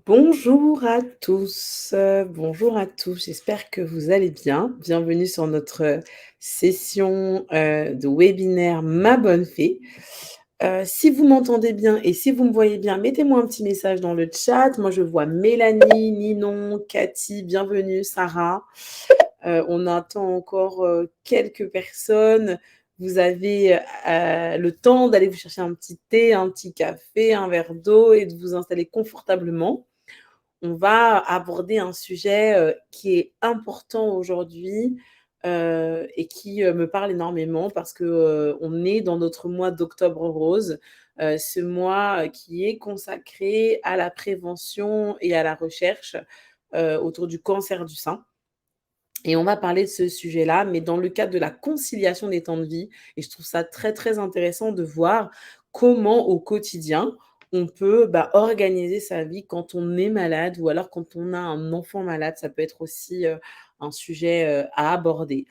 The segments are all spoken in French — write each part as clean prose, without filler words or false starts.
Bonjour à tous, bonjour à tous, j'espère que vous allez bien. Bienvenue sur notre, session, de webinaire Ma Bonne Fée. Si vous m'entendez bien et si vous me voyez bien, mettez-moi un petit message dans le chat. Moi, je vois Mélanie, Ninon, Cathy, bienvenue, Sarah. On attend encore, quelques personnes. Vous avez, le temps d'aller vous chercher un petit thé, un petit café, un verre d'eau et de vous installer confortablement. On va aborder un sujet, qui est important aujourd'hui, et qui, me parle énormément parce que, on est dans notre mois d'Octobre rose, ce mois, qui est consacré à la prévention et à la recherche, autour du cancer du sein. Et on va parler de ce sujet-là, mais dans le cadre de la conciliation des temps de vie. Et je trouve ça très, très intéressant de voir comment au quotidien, on peut, organiser sa vie quand on est malade ou alors quand on a un enfant malade. Ça peut être aussi, un sujet, à aborder.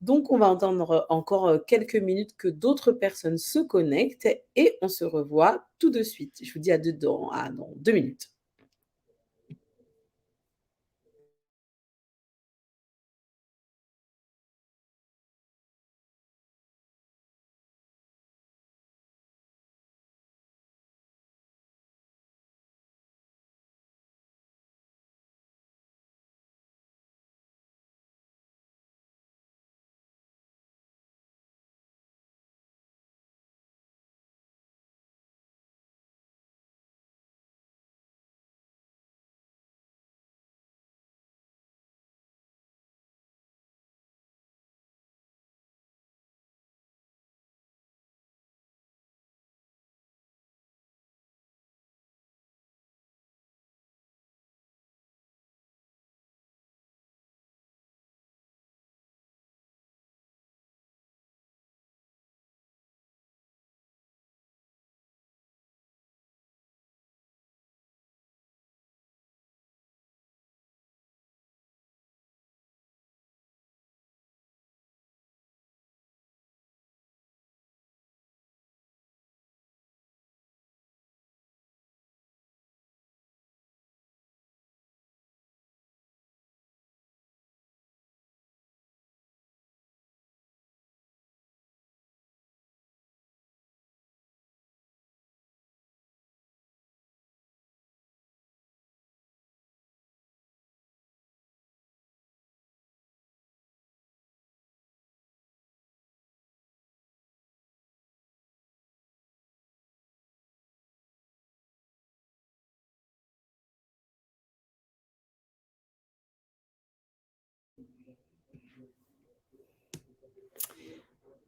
Donc on va entendre encore, quelques minutes que d'autres personnes se connectent et on se revoit tout de suite. Je vous dis à dans 2 minutes.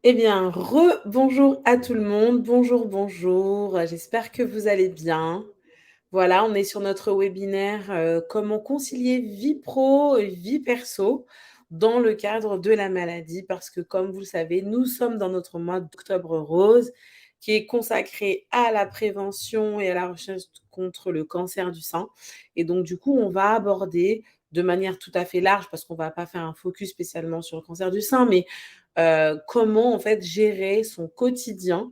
Eh bien, bonjour à tout le monde. Bonjour, bonjour. J'espère que vous allez bien. Voilà, on est sur notre webinaire, comment concilier vie pro et vie perso dans le cadre de la maladie. Parce que comme vous le savez, nous sommes dans notre mois d'Octobre rose qui est consacré à la prévention et à la recherche contre le cancer du sein. Et donc du coup, on va aborder de manière tout à fait large, parce qu'on ne va pas faire un focus spécialement sur le cancer du sein, mais comment en fait gérer son quotidien,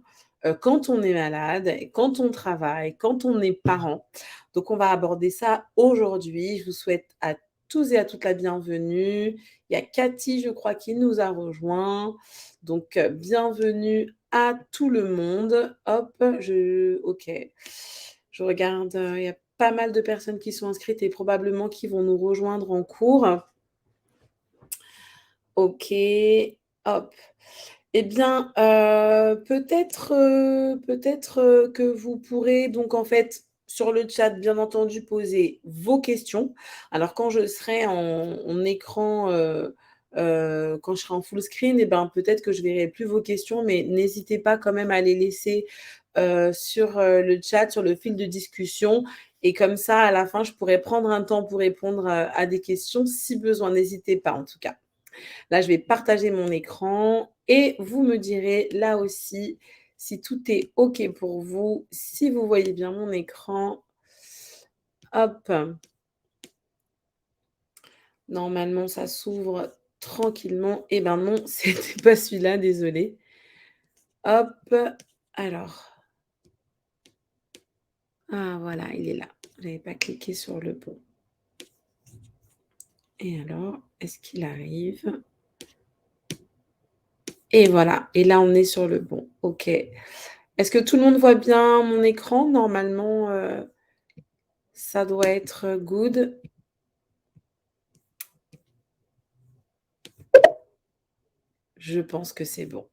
quand on est malade, quand on travaille, quand on est parent. Donc on va aborder ça aujourd'hui. Je vous souhaite à tous et à toutes la bienvenue. Il y a Cathy, je crois, qui nous a rejoint. Donc bienvenue à tout le monde. Hop, OK. Je regarde, il y a pas mal de personnes qui sont inscrites et probablement qui vont nous rejoindre en cours. OK, hop. Eh bien, peut-être, que vous pourrez donc en fait, sur le chat, bien entendu, poser vos questions. Alors quand je serai en écran, quand je serai en full screen et ben, peut-être que je verrai plus vos questions, mais n'hésitez pas quand même à les laisser, sur, le chat, sur le fil de discussion et comme ça, à la fin, je pourrai prendre un temps pour répondre, à des questions si besoin. N'hésitez pas en tout cas. Là, je vais partager mon écran et vous me direz là aussi si tout est OK pour vous, si vous voyez bien mon écran. Hop, normalement ça s'ouvre tranquillement. Eh ben non, c'était pas celui-là, désolée. Hop, alors, ah voilà, il est là. J'avais pas cliqué sur le bon. Et alors, est-ce qu'il arrive? Et voilà, et là, on est sur le bon. OK. Est-ce que tout le monde voit bien mon écran? Normalement, ça doit être good. Je pense que c'est bon.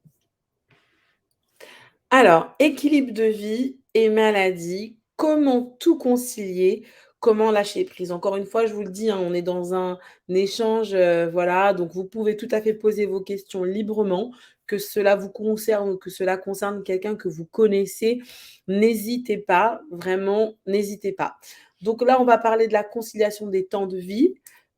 Alors, équilibre de vie et maladie, comment tout concilier? Comment lâcher prise? Encore une fois, je vous le dis, hein, on est dans un échange, voilà, donc vous pouvez tout à fait poser vos questions librement, que cela vous concerne ou que cela concerne quelqu'un que vous connaissez. N'hésitez pas, vraiment, n'hésitez pas. Donc là, on va parler de la conciliation des temps de vie.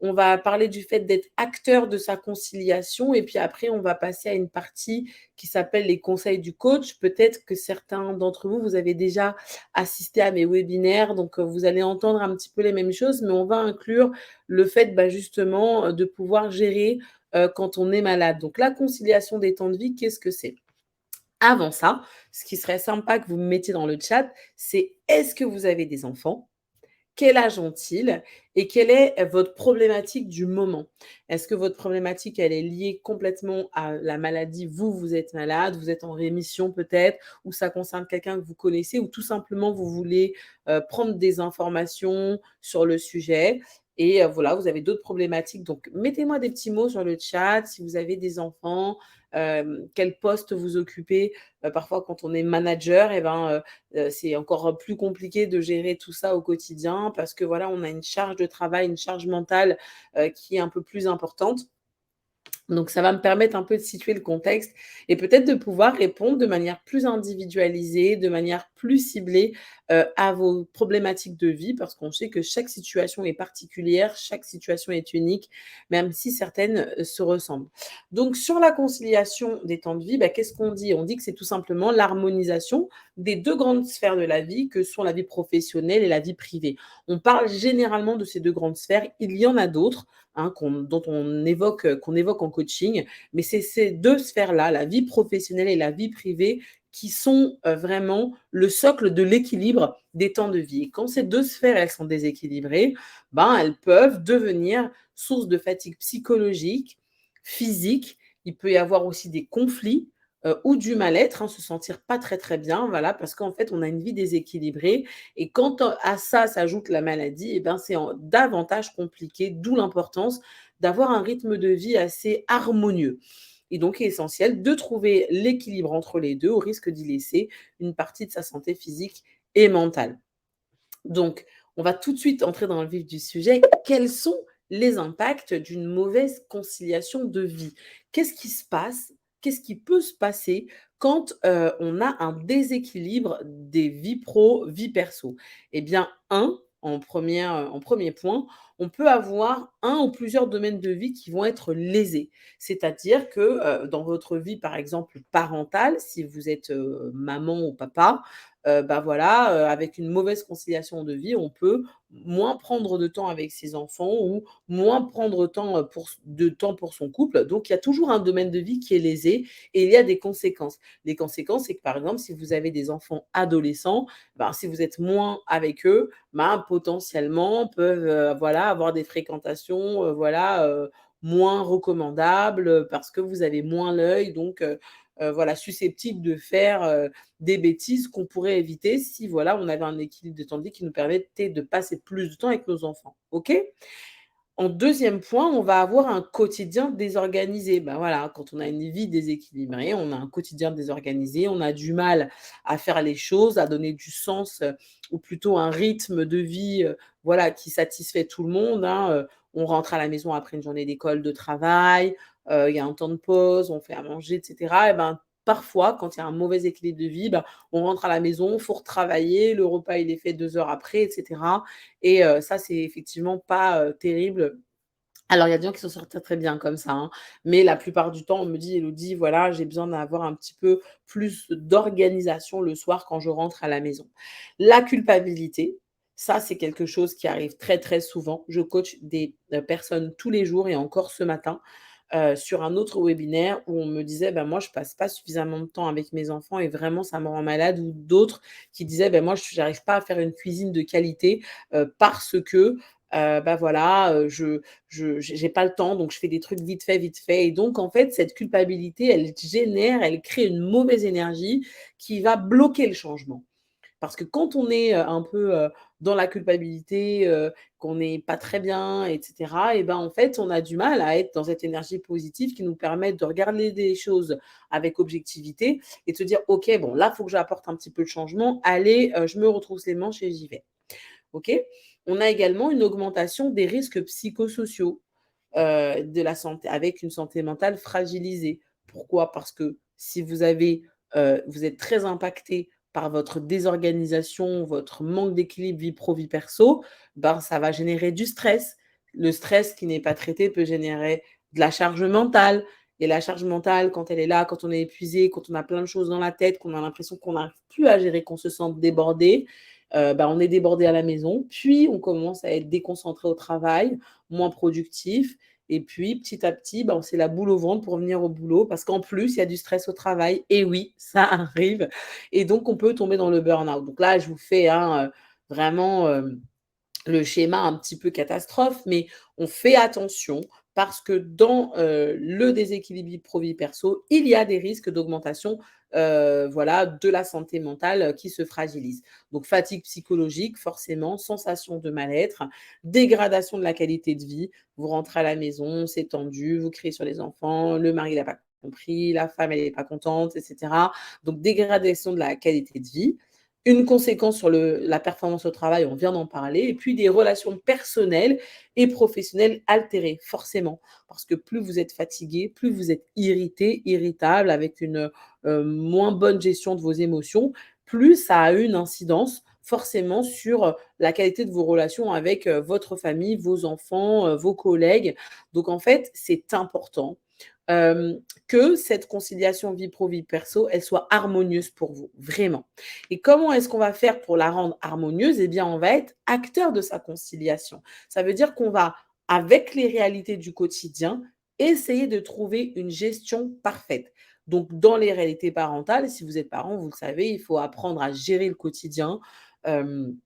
On va parler du fait d'être acteur de sa conciliation et puis après, on va passer à une partie qui s'appelle les conseils du coach. Peut-être que certains d'entre vous, vous avez déjà assisté à mes webinaires, donc vous allez entendre un petit peu les mêmes choses, mais on va inclure le fait justement de pouvoir gérer quand on est malade. Donc la conciliation des temps de vie, qu'est-ce que c'est? Avant ça, ce qui serait sympa que vous me mettiez dans le chat, c'est est-ce que vous avez des enfants? Quel âge ont-ils et quelle est votre problématique du moment? Est-ce que votre problématique, elle est liée complètement à la maladie? Vous, vous êtes malade, vous êtes en rémission peut-être, ou ça concerne quelqu'un que vous connaissez, ou tout simplement vous voulez prendre des informations sur le sujet et voilà, vous avez d'autres problématiques. Donc, mettez-moi des petits mots sur le chat si vous avez des enfants, quel poste vous occupez. Parfois, quand on est manager, et ben, c'est encore plus compliqué de gérer tout ça au quotidien parce que voilà, on a une charge de travail, une charge mentale, qui est un peu plus importante. Donc ça va me permettre un peu de situer le contexte et peut-être de pouvoir répondre de manière plus individualisée, de manière plus ciblée, à vos problématiques de vie parce qu'on sait que chaque situation est particulière, chaque situation est unique, même si certaines, se ressemblent. Donc sur la conciliation des temps de vie, qu'est-ce qu'on dit? On dit que c'est tout simplement l'harmonisation des 2 grandes sphères de la vie que sont la vie professionnelle et la vie privée. On parle généralement de ces 2 grandes sphères, il y en a d'autres, hein, qu'on évoque en coaching. Mais c'est ces 2 sphères-là, la vie professionnelle et la vie privée, qui sont, vraiment le socle de l'équilibre des temps de vie. Et quand ces 2 sphères, elles sont déséquilibrées, elles peuvent devenir source de fatigue psychologique, physique. Il peut y avoir aussi des conflits, ou du mal-être, hein, se sentir pas très, très bien, voilà, parce qu'en fait, on a une vie déséquilibrée et quand à ça s'ajoute la maladie, et ben, c'est davantage compliqué, d'où l'importance d'avoir un rythme de vie assez harmonieux. Et donc, il est essentiel de trouver l'équilibre entre les deux, au risque d'y laisser une partie de sa santé physique et mentale. Donc, on va tout de suite entrer dans le vif du sujet. Quels sont les impacts d'une mauvaise conciliation de vie? Qu'est-ce qui se passe? Qu'est-ce qui peut se passer quand, on a un déséquilibre des vies pro, vie perso? Eh bien, en 1er point, on peut avoir un ou plusieurs domaines de vie qui vont être lésés. C'est-à-dire que, dans votre vie, par exemple, parentale, si vous êtes, maman ou papa, voilà, avec une mauvaise conciliation de vie, on peut moins prendre de temps avec ses enfants ou moins prendre de temps pour son couple. Donc il y a toujours un domaine de vie qui est lésé et il y a des conséquences. Les conséquences, c'est que, par exemple, si vous avez des enfants adolescents, si vous êtes moins avec eux, potentiellement peuvent, voilà, avoir des fréquentations, voilà, moins recommandables, parce que vous avez moins l'œil donc voilà, susceptible de faire, des bêtises qu'on pourrait éviter si, voilà, on avait un équilibre de temps de vie qui nous permettait de passer plus de temps avec nos enfants. OK? En deuxième point, on va avoir un quotidien désorganisé. Voilà, quand on a une vie déséquilibrée, on a un quotidien désorganisé, on a du mal à faire les choses, à donner du sens, ou plutôt un rythme de vie, voilà, qui satisfait tout le monde, hein, on rentre à la maison après une journée d'école, de travail, il y a un temps de pause, on fait à manger et cetera et parfois, quand il y a un mauvais équilibre de vie, on rentre à la maison, il faut retravailler, le repas il est fait 2 heures après et cetera et ça, c'est effectivement pas, terrible. Alors, il y a des gens qui s'en sortent très, très bien comme ça, hein, mais la plupart du temps, on me dit: «Élodie, voilà, j'ai besoin d'avoir un petit peu plus d'organisation le soir quand je rentre à la maison». La culpabilité, ça, c'est quelque chose qui arrive très, très souvent. Je coach des, personnes tous les jours et encore ce matin. sur un autre webinaire où on me disait: «Bah, moi, je passe pas suffisamment de temps avec mes enfants et vraiment ça me rend malade», ou d'autres qui disaient: «Beh, moi, j'arrive pas à faire une cuisine de qualité, parce que, bah, voilà, j'ai pas le temps, donc je fais des trucs vite fait» et donc en fait, cette culpabilité, elle crée une mauvaise énergie qui va bloquer le changement. Parce que quand on est, un peu, dans la culpabilité, qu'on n'est pas très bien et cetera et ben, en fait, on a du mal à être dans cette énergie positive qui nous permet de regarder les choses avec objectivité et de se dire: «OK, bon là, il faut que j'apporte un petit peu de changement. Allez, je me retrousse les manches et j'y vais». OK? On a également une augmentation des risques psychosociaux, de la santé avec une santé mentale fragilisée. Pourquoi? Parce que si vous êtes très impacté par votre désorganisation, votre manque d'équilibre vie pro, vie perso, ben, ça va générer du stress. Le stress qui n'est pas traité peut générer de la charge mentale et la charge mentale, quand elle est là, quand on est épuisé, quand on a plein de choses dans la tête, qu'on a l'impression qu'on n'arrive plus à gérer, qu'on se sent débordé, bah, on est débordé à la maison, puis on commence à être déconcentré au travail, moins productif et puis petit à petit, bah, c'est la boule au ventre pour venir au boulot parce qu'en plus, il y a du stress au travail et oui, ça arrive et donc on peut tomber dans le burn-out. Donc là, je vous fais, hein, vraiment, le schéma un petit peu catastrophe, mais on fait attention parce que dans, le déséquilibre vie pro, vie perso, il y a des risques d'augmentation, voilà, de la santé mentale, qui se fragilise. Donc fatigue psychologique forcément, sensation de mal-être, dégradation de la qualité de vie. Vous rentrez à la maison, c'est tendu, vous criez sur les enfants, le mari n'a pas compris, la femme elle est pas contente et cetera. Donc dégradation de la qualité de vie. Une conséquence sur la performance au travail, on vient d'en parler et puis des relations personnelles et professionnelles altérées, forcément. Parce que plus vous êtes fatigué, plus vous êtes irrité, irritable, avec une, moins bonne gestion de vos émotions, plus ça a une incidence forcément sur, la qualité de vos relations avec, votre famille, vos enfants, vos collègues. Donc en fait, c'est important, hem, que cette conciliation vie pro, vie perso, elle soit harmonieuse pour vous, vraiment. Et comment est-ce qu'on va faire pour la rendre harmonieuse? Eh bien, on va être acteur de sa conciliation. Ça veut dire qu'on va, avec les réalités du quotidien, essayer de trouver une gestion parfaite. Donc, dans les réalités parentales, si vous êtes parent, vous le savez, il faut apprendre à gérer le quotidien, hem,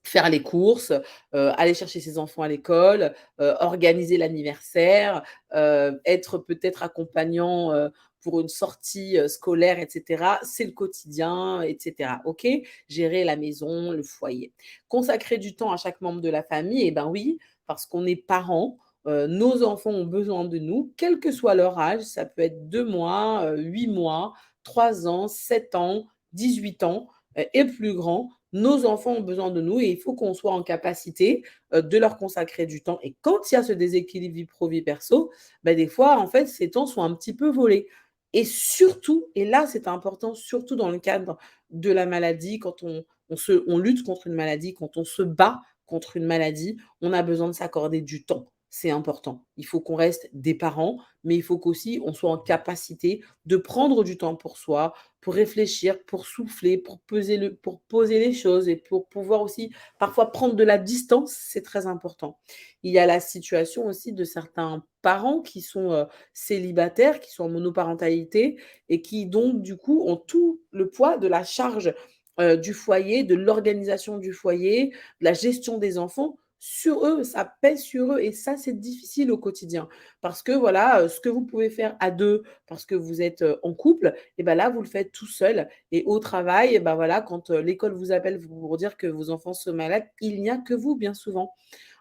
faire les courses, aller chercher ses enfants à l'école, organiser l'anniversaire, être peut-être accompagnant, pour une sortie, scolaire et cetera. C'est le quotidien et cetera, OK? Gérer la maison, le foyer. Consacrer du temps à chaque membre de la famille, eh ben oui, parce qu'on est parents, nos enfants ont besoin de nous, quel que soit leur âge. Ça peut être 2 mois, 8 mois, 3 ans, 7 ans, 18 ans, et plus grand. Nos enfants ont besoin de nous et il faut qu'on soit en capacité, de leur consacrer du temps et quand il y a ce déséquilibre vie pro, vie perso, bah, des fois, en fait, ces temps sont un petit peu volés et surtout et là, c'est important, surtout dans le cadre de la maladie, quand on lutte contre une maladie, quand on se bat contre une maladie, on a besoin de s'accorder du temps. C'est important. Il faut qu'on reste des parents, mais il faut qu'aussi on soit en capacité de prendre du temps pour soi, pour réfléchir, pour souffler, pour poser les choses et pour pouvoir aussi parfois prendre de la distance, c'est très important. Il y a la situation aussi de certains parents qui sont, célibataires, qui sont en monoparentalité et qui donc du coup ont tout le poids de la charge, du foyer, de l'organisation du foyer, de la gestion des enfants sur eux, ça pèse sur eux et ça, c'est difficile au quotidien. Parce que voilà, ce que vous pouvez faire à 2 parce que vous êtes, en couple et bah, là, vous le faites tout seul et au travail et bah, voilà, quand, l'école vous appelle pour dire que vos enfants sont malades, il n'y a que vous bien souvent.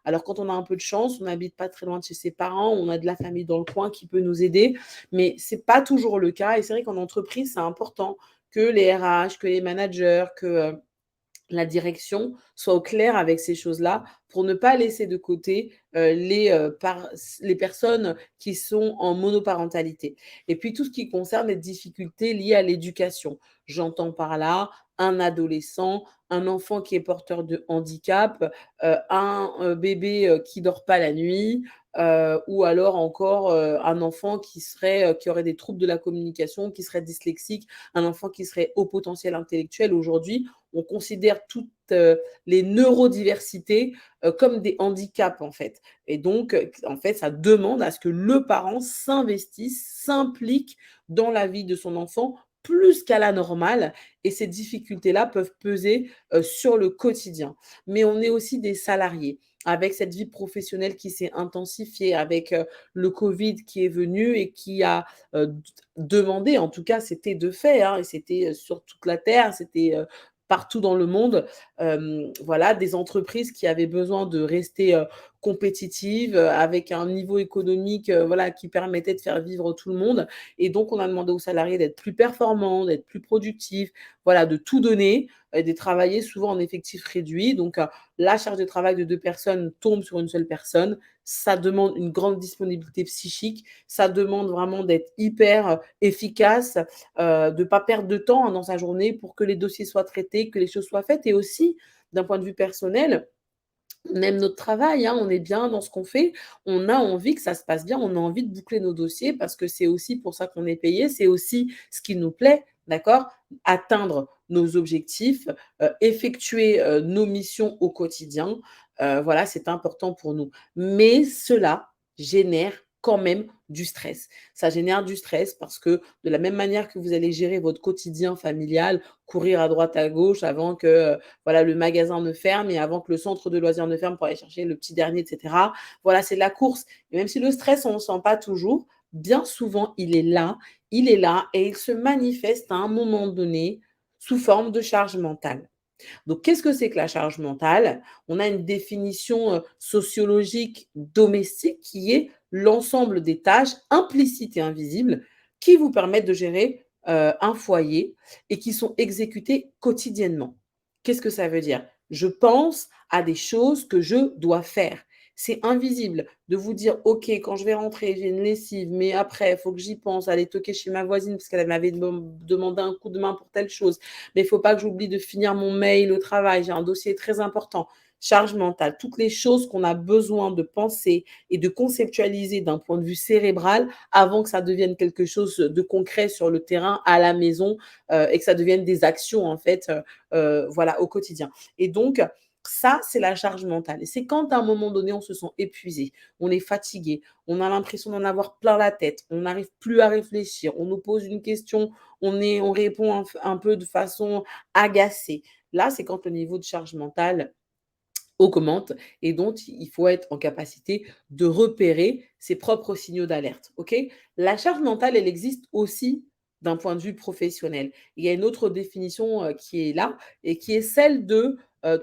Alors quand on a un peu de chance, on n'habite pas très loin de chez ses parents, on a de la famille dans le coin qui peut nous aider, mais c'est pas toujours le cas et c'est vrai qu'en entreprise, c'est important que les RH, que les managers, que, la direction soit au clair avec ces choses-là pour ne pas laisser de côté, les personnes qui sont en monoparentalité et puis tout ce qui concerne les difficultés liées à l'éducation. J'entends par là un adolescent, un enfant qui est porteur de handicap, un, bébé, qui dort pas la nuit, ou alors encore, un enfant qui aurait des troubles de la communication, qui serait dyslexique, un enfant qui serait haut potentiel intellectuel. Aujourd'hui, on considère toutes, les neurodiversités, comme des handicaps, en fait, et donc en fait, ça demande à ce que le parent s'investisse, s'implique dans la vie de son enfant plus qu'à la normale, et ces difficultés-là peuvent peser, sur le quotidien. Mais on est aussi des salariés. Avec cette vie professionnelle qui s'est intensifiée, avec, le covid qui est venu et qui a, demandé, en tout cas c'était de fait, hein, et c'était, sur toute la terre, c'était, partout dans le monde, voilà, des entreprises qui avaient besoin de rester, compétitives, avec un niveau économique, voilà, qui permettait de faire vivre tout le monde, et donc on a demandé aux salariés d'être plus performants, d'être plus productifs, voilà, de tout donner, de travailler souvent en effectif réduit. Donc la charge de travail de 2 personnes tombe sur une seule personne. Ça demande une grande disponibilité psychique, ça demande vraiment d'être hyper, efficace, de pas perdre de temps, hein, dans sa journée pour que les dossiers soient traités, que les choses soient faites, et aussi d'un point de vue personnel, on aime notre travail, hein, on est bien dans ce qu'on fait, on a envie que ça se passe bien, on a envie de boucler nos dossiers parce que c'est aussi pour ça qu'on est payé, c'est aussi ce qui nous plaît, d'accord? Atteindre nos objectifs, effectuer, nos missions au quotidien, voilà, c'est important pour nous. Mais cela génère quand même du stress. Ça génère du stress parce que de la même manière que vous allez gérer votre quotidien familial, courir à droite à gauche avant que, voilà, le magasin ne ferme et avant que le centre de loisirs ne ferme pour aller chercher le petit dernier, et cetera. Voilà, c'est de la course, et même si le stress, on ne le sent pas toujours, bien souvent, il est là et il se manifeste à un moment donné sous forme de charge mentale. Donc, qu'est-ce que c'est que la charge mentale? On a une définition, sociologique domestique qui est l'ensemble des tâches implicites et invisibles qui vous permettent de gérer, un foyer et qui sont exécutées quotidiennement. Qu'est-ce que ça veut dire? Je pense à des choses que je dois faire. C'est invisible de vous dire: «OK, quand je vais rentrer, j'ai une lessive, mais après, il faut que j'y pense, aller toquer chez ma voisine parce qu'elle m'avait demandé un coup de main pour telle chose. Mais il faut pas que j'oublie de finir mon mail au travail, j'ai un dossier très important». Charge mentale, toutes les choses qu'on a besoin de penser et de conceptualiser d'un point de vue cérébral avant que ça devienne quelque chose de concret sur le terrain, à la maison, et que ça devienne des actions en fait, voilà, au quotidien. Et donc ça, c'est la charge mentale, et c'est quand à un moment donné, on se sent épuisé, on est fatigué, on a l'impression d'en avoir plein la tête, on n'arrive plus à réfléchir, on nous pose une question, on répond un peu de façon agacée. Là, c'est quand le niveau de charge mentale augmente, et donc il faut être en capacité de repérer ses propres signaux d'alerte, OK? La charge mentale, elle existe aussi d'un point de vue professionnel. Il y a une autre définition, qui est là et qui est celle de,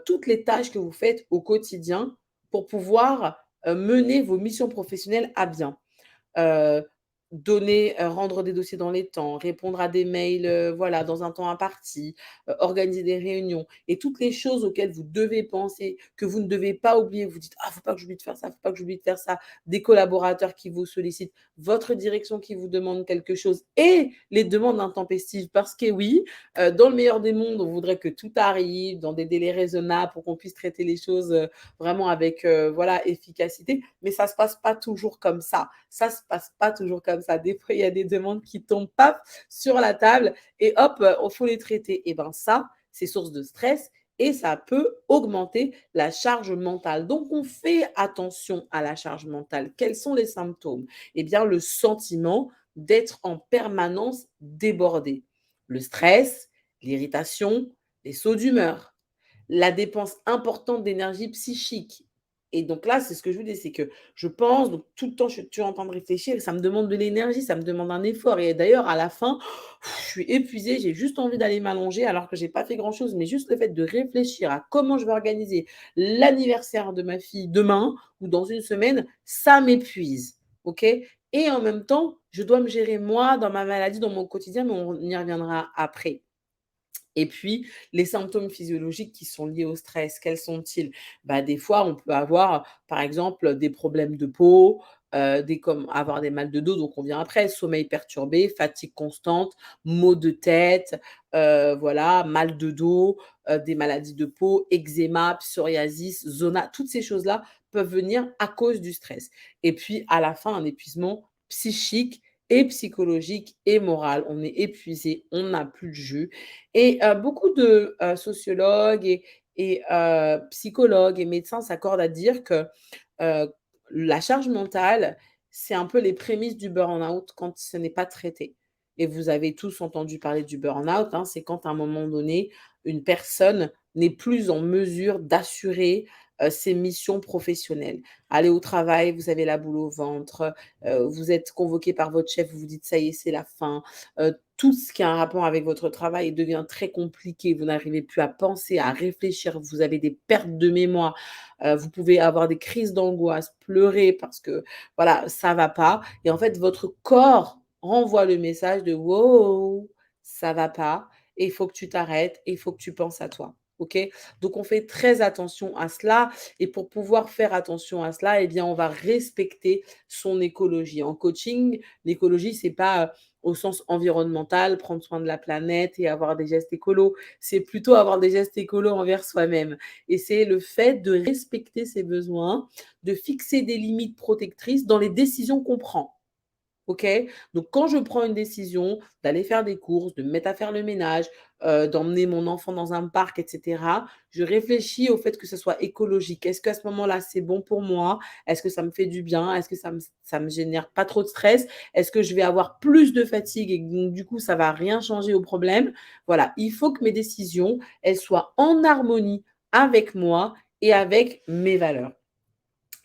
toutes les tâches que vous faites au quotidien pour pouvoir, mener vos missions professionnelles à bien. Heu, rendre des dossiers dans les temps, répondre à des mails, voilà, dans un temps imparti, organiser des réunions et toutes les choses auxquelles vous devez penser, que vous ne devez pas oublier. Vous dites: «Ah, faut pas que j'oublie de faire ça, faut pas que j'oublie de faire ça». Des collaborateurs qui vous sollicitent, votre direction qui vous demande quelque chose et les demandes intempestives. Parce que oui, dans le meilleur des mondes, on voudrait que tout arrive dans des délais raisonnables pour qu'on puisse traiter les choses, vraiment avec, voilà, efficacité, mais ça se passe pas toujours comme ça. Ça se passe pas toujours comme ça. Des fois, il y a des demandes qui tombent, paf, sur la table et hop, il faut les traiter. Et ben ça, c'est source de stress et ça peut augmenter la charge mentale. Donc on fait attention à la charge mentale. Quels sont les symptômes? Eh bien, le sentiment d'être en permanence débordé, le stress, l'irritation, les sauts d'humeur, la dépense importante d'énergie psychique. Et donc là, c'est ce que je vous dis, c'est que je pense, donc tout le temps, je suis toujours en train de réfléchir et ça me demande de l'énergie, ça me demande un effort. Et d'ailleurs, à la fin, je suis épuisée, j'ai juste envie d'aller m'allonger alors que j'ai pas fait grand-chose, mais juste le fait de réfléchir à comment je vais organiser l'anniversaire de ma fille demain ou dans une semaine, ça m'épuise. OK? Et en même temps, je dois me gérer moi dans ma maladie, dans mon quotidien, mais on y reviendra après. Et puis, les symptômes physiologiques qui sont liés au stress, quels sont-ils? Bah, des fois, on peut avoir, par exemple, des problèmes de peau, comme avoir des mal de dos, donc on vient après, sommeil perturbé, fatigue constante, maux de tête, voilà, mal de dos, des maladies de peau, eczéma, psoriasis, zona, toutes ces choses-là peuvent venir à cause du stress. Et puis à la fin, un épuisement psychique et psychologique et moral. On est épuisé, on n'a plus de jus et beaucoup de, sociologues et psychologues et médecins s'accordent à dire que, heu, la charge mentale, c'est un peu les prémices du burn-out quand ce n'est pas traité et vous avez tous entendu parler du burn-out, hein. C'est quand à un moment donné, une personne n'est plus en mesure d'assurer, ses missions professionnelles. Aller au travail, vous avez la boule au ventre, vous êtes convoqué par votre chef, vous vous dites: «Ça y est, c'est la fin». Tout ce qui a un rapport avec votre travail devient très compliqué. Vous n'arrivez plus à penser, à réfléchir, vous avez des pertes de mémoire, vous pouvez avoir des crises d'angoisse, pleurer parce que voilà, ça va pas et en fait, votre corps renvoie le message de: «Wow, ça va pas et il faut que tu t'arrêtes et il faut que tu penses à toi». OK? Donc on fait très attention à cela et pour pouvoir faire attention à cela, eh bien, on va respecter son écologie. En coaching, l'écologie, c'est pas, au sens environnemental, prendre soin de la planète et avoir des gestes écolos. C'est plutôt avoir des gestes écolos envers soi-même et c'est le fait de respecter ses besoins, de fixer des limites protectrices dans les décisions qu'on prend. OK? Donc quand je prends une décision d'aller faire des courses, de me mettre à faire le ménage, d'emmener mon enfant dans un parc et cetera, je réfléchis au fait que ce soit écologique. Est-ce qu'à ce moment-là, c'est bon pour moi? Est-ce que ça me fait du bien? Est-ce que ça me génère pas trop de stress? Est-ce que je vais avoir plus de fatigue et donc du coup, ça va rien changer au problème? Voilà, il faut que mes décisions, elles soient en harmonie avec moi et avec mes valeurs.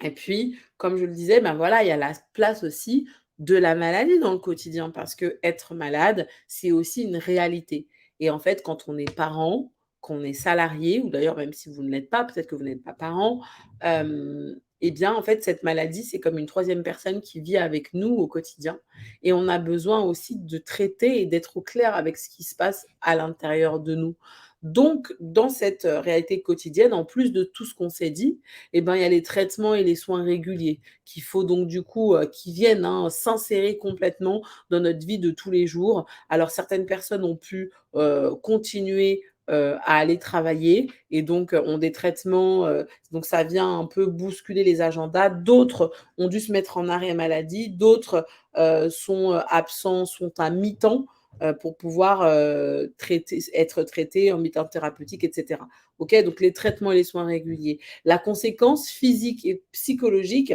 Et puis, comme je le disais, ben voilà, il y a la place aussi de la maladie dans le quotidien parce que être malade, c'est aussi une réalité. Et en fait, quand on est parent, qu'on est salarié, ou d'ailleurs même si vous ne l'êtes pas, peut-être que vous n'êtes pas parent, eh bien, en fait, cette maladie, c'est comme une troisième personne qui vit avec nous au quotidien. Et on a besoin aussi de traiter et d'être au clair avec ce qui se passe à l'intérieur de nous. Donc, dans cette réalité quotidienne, en plus de tout ce qu'on s'est dit, eh ben, il y a les traitements et les soins réguliers qu'il faut donc du coup, qui viennent, hein, s'insérer complètement dans notre vie de tous les jours. Alors certaines personnes ont pu, continuer, à aller travailler et donc, ont des traitements, donc ça vient un peu bousculer les agendas. D'autres ont dû se mettre en arrêt maladie, d'autres, sont, absents, sont à mi-temps, pour pouvoir, être traités en mi-temps thérapeutique et cetera. OK? Donc les traitements et les soins réguliers. La conséquence physique et psychologique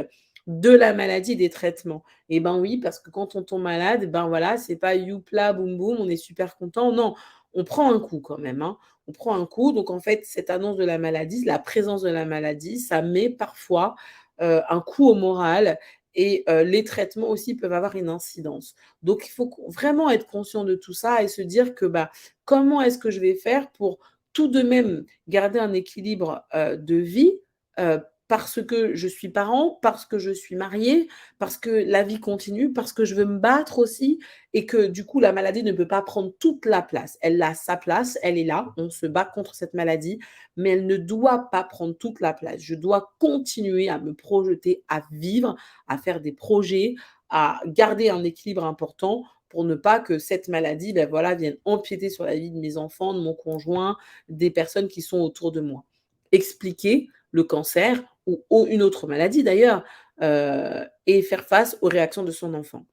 de la maladie, des traitements. Et ben oui, parce que quand on tombe malade, ben voilà, c'est pas youpla boum boum, on est super content. Non, on prend un coup quand même, hein. On prend un coup. Donc en fait, cette annonce de la maladie, la présence de la maladie, ça met parfois, un coup au moral et les traitements aussi peuvent avoir une incidence. Donc il faut vraiment être conscient de tout ça et se dire que, bah, comment est-ce que je vais faire pour tout de même garder un équilibre, de vie, heu, parce que je suis parent, parce que je suis mariée, parce que la vie continue, parce que je veux me battre aussi et que du coup la maladie ne peut pas prendre toute la place. Elle a sa place, elle est là, on se bat contre cette maladie, mais elle ne doit pas prendre toute la place. Je dois continuer à me projeter, à vivre, à faire des projets, à garder un équilibre important pour ne pas que cette maladie, ben voilà, vienne empiéter sur la vie de mes enfants, de mon conjoint, des personnes qui sont autour de moi. Expliquer le cancer ou une autre maladie d'ailleurs, et faire face aux réactions de son enfant.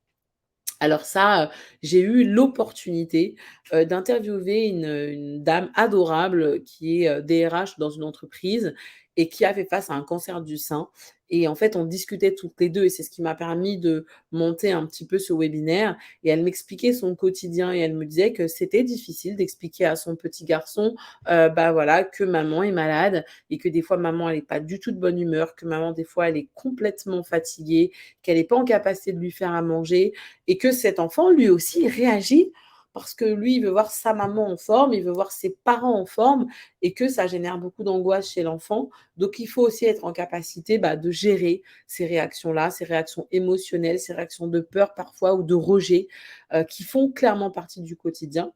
Alors ça, j'ai eu l'opportunité, d'interviewer une dame adorable qui est, DRH dans une entreprise et qui a fait face à un cancer du sein et en fait, on discutait toutes les 2 et c'est ce qui m'a permis de monter un petit peu ce webinaire et elle m'expliquait son quotidien et elle me disait que c'était difficile d'expliquer à son petit garçon, bah, voilà, que maman est malade et que des fois maman elle est pas du tout de bonne humeur, que maman des fois elle est complètement fatiguée, qu'elle est pas en capacité de lui faire à manger et que cet enfant, lui aussi, réagit parce que lui, il veut voir sa maman en forme, il veut voir ses parents en forme et que ça génère beaucoup d'angoisse chez l'enfant. Donc il faut aussi être en capacité, bah, de gérer ces réactions-là, ces réactions émotionnelles, ces réactions de peur parfois ou de rejet, qui font clairement partie du quotidien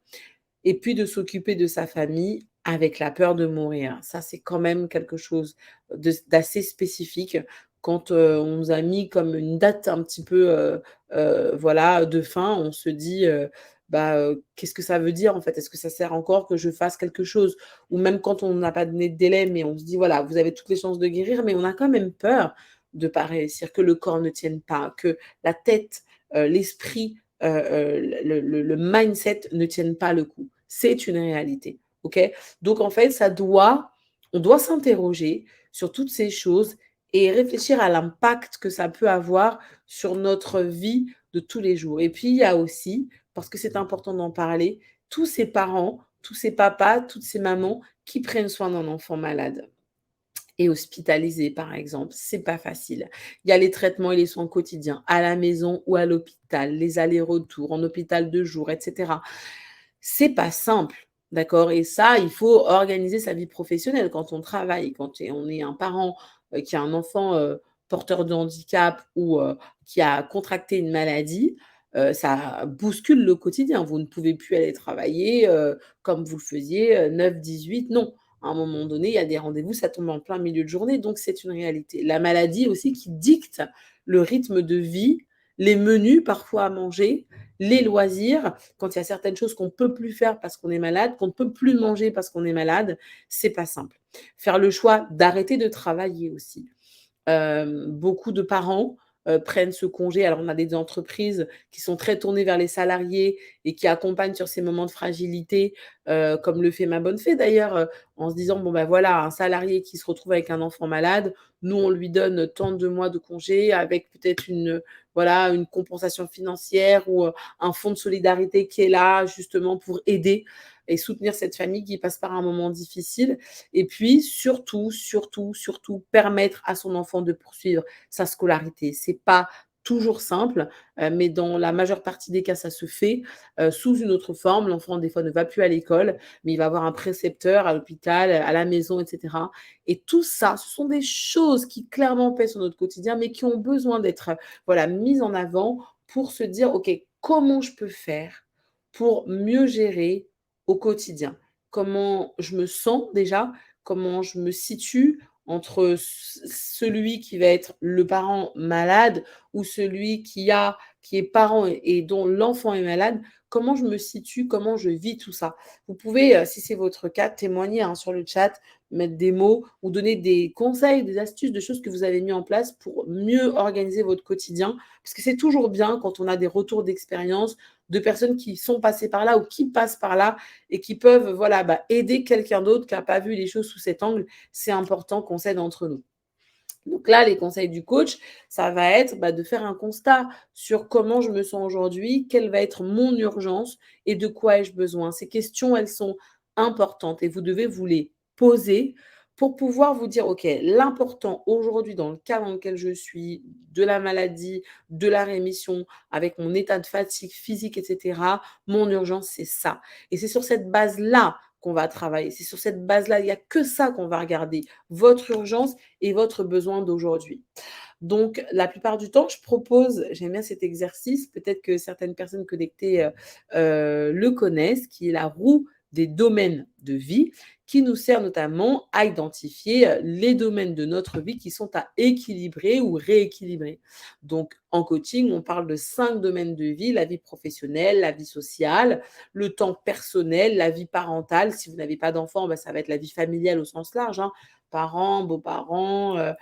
et puis de s'occuper de sa famille avec la peur de mourir. Ça, c'est quand même quelque chose d'assez spécifique quand, on nous a mis comme une date un petit peu, voilà, de fin, on se dit, bah, «Qu'est-ce que ça veut dire, en fait? Est-ce que ça sert encore que je fasse quelque chose?» Ou même quand on n'a pas donné de délai, mais on se dit: «Voilà, vous avez toutes les chances de guérir», mais on a quand même peur de pas réussir, que le corps ne tienne pas, que la tête, l'esprit, le mindset ne tiennent pas le coup. C'est une réalité, OK? Donc en fait, on doit s'interroger sur toutes ces choses et réfléchir à l'impact que ça peut avoir sur notre vie de tous les jours. Et puis il y a aussi, parce que c'est important d'en parler, tous ces parents, tous ces papas, toutes ces mamans qui prennent soin d'un enfant malade et hospitalisé, par exemple. C'est pas facile. Il y a les traitements et les soins quotidiens à la maison ou à l'hôpital, les allers-retours en hôpital de jour, et cetera. C'est pas simple, d'accord? Et ça, il faut organiser sa vie professionnelle quand on travaille, quand on est un parent, qui a un enfant, porteur de handicap ou, qui a contracté une maladie, ça bouscule le quotidien. Vous ne pouvez plus aller travailler, comme vous le faisiez, 9-18, non. À un moment donné, il y a des rendez-vous, ça tombe en plein milieu de journée, donc c'est une réalité. La maladie aussi qui dicte le rythme de vie, les menus parfois à manger, les loisirs, quand il y a certaines choses qu'on peut plus faire parce qu'on est malade, qu'on ne peut plus manger parce qu'on est malade, c'est pas simple. Faire le choix d'arrêter de travailler aussi. Beaucoup de parents, prennent ce congé. Alors, on a des entreprises qui sont très tournées vers les salariés et qui accompagnent sur ces moments de fragilité, comme le fait Ma Bonne Fée d'ailleurs, en se disant: «Bon, bah, voilà, un salarié qui se retrouve avec un enfant malade, nous, on lui donne tant de mois de congé avec peut-être voilà, une compensation financière ou, un fonds de solidarité qui est là justement pour aider et soutenir cette famille qui passe par un moment difficile». Et puis surtout, surtout, surtout permettre à son enfant de poursuivre sa scolarité. C'est pas toujours simple, mais dans la majeure partie des cas, ça se fait, sous une autre forme. L'enfant, des fois, ne va plus à l'école, mais il va avoir un précepteur à l'hôpital, à la maison, et cetera. Et tout ça, ce sont des choses qui clairement pèsent sur notre quotidien, mais qui ont besoin d'être, voilà, mises en avant pour se dire: «OK, comment je peux faire pour mieux gérer au quotidien?» Comment je me sens déjà? Comment je me situe entre celui qui va être le parent malade ou celui qui est parent et dont l'enfant est malade? Comment je me situe? Comment je vis tout ça? Vous pouvez, si c'est votre cas, témoigner, hein, sur le chat, mettre des mots ou donner des conseils, des astuces, de choses que vous avez mis en place pour mieux organiser votre quotidien. Parce que c'est toujours bien quand on a des retours d'expérience de personnes qui sont passées par là ou qui passent par là et qui peuvent, voilà, bah, aider quelqu'un d'autre qui a pas vu les choses sous cet angle. C'est important qu'on s'aide entre nous. Donc là, les conseils du coach, ça va être, bah, de faire un constat sur comment je me sens aujourd'hui, quelle va être mon urgence et de quoi ai-je besoin. Ces questions, elles sont importantes et vous devez vous les poser pour pouvoir vous dire: «OK, l'important aujourd'hui dans le cas dans lequel je suis, de la maladie, de la rémission, avec mon état de fatigue physique et cetera, mon urgence, c'est ça» et c'est sur cette base-là qu'on va travailler. C'est sur cette base-là, il y a que ça qu'on va regarder, votre urgence et votre besoin d'aujourd'hui. Donc, la plupart du temps, je propose, j'aime bien cet exercice, peut-être que certaines personnes connectées le connaissent, qui est la roue des domaines de vie, qui nous sert notamment à identifier les domaines de notre vie qui sont à équilibrer ou rééquilibrer. Donc, en coaching, on parle de 5 domaines de vie: la vie professionnelle, la vie sociale, le temps personnel, la vie parentale. Si vous n'avez pas d'enfant, bah, ça va être la vie familiale au sens large, hein, parents, beaux-parents,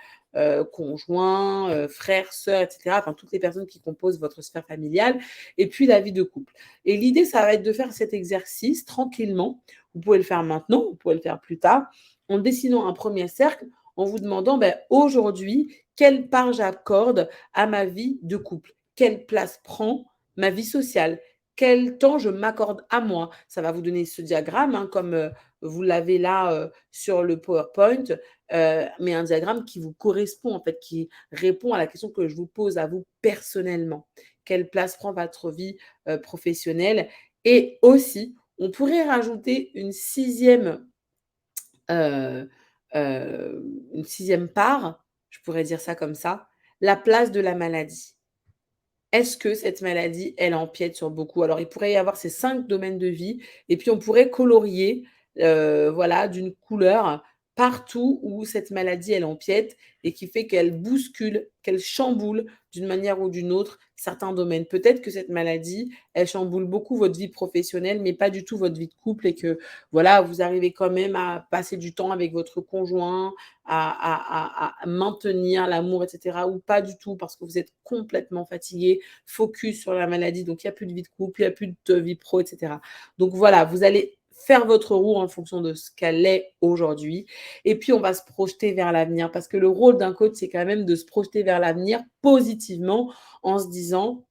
conjoints, frères, sœurs, et cetera, enfin toutes les personnes qui composent votre sphère familiale et puis la vie de couple. Et l'idée, ça va être de faire cet exercice tranquillement. Vous pouvez le faire maintenant, vous pouvez le faire plus tard, en dessinant un premier cercle, en vous demandant, ben, aujourd'hui, quelle part j'accorde à ma vie de couple? Quelle place prend ma vie sociale? Quel temps je m'accorde à moi? Ça va vous donner ce diagramme, hein, comme, vous l'avez là, sur le PowerPoint, mais un diagramme qui vous correspond, en fait, qui répond à la question que je vous pose à vous personnellement. Quelle place prend votre vie, professionnelle? Et aussi, on pourrait rajouter heu une sixième part, je pourrais dire ça comme ça, la place de la maladie. Est-ce que cette maladie, elle empiète sur beaucoup? Alors, il pourrait y avoir ces 5 domaines de vie et puis on pourrait colorier, voilà, d'une couleur, partout où cette maladie, elle empiète et qui fait qu'elle bouscule, qu'elle chamboule d'une manière ou d'une autre certains domaines. Peut-être que cette maladie, elle chamboule beaucoup votre vie professionnelle, mais pas du tout votre vie de couple et que voilà, vous arrivez quand même à passer du temps avec votre conjoint, à maintenir l'amour, et cetera, ou pas du tout parce que vous êtes complètement fatigué, focus sur la maladie, donc il y a plus de vie de couple, il y a plus de vie pro, et cetera. Donc voilà, vous allez faire votre roue en fonction de ce qu'elle est aujourd'hui et puis on va se projeter vers l'avenir parce que le rôle d'un coach, c'est quand même de se projeter vers l'avenir positivement en se disant: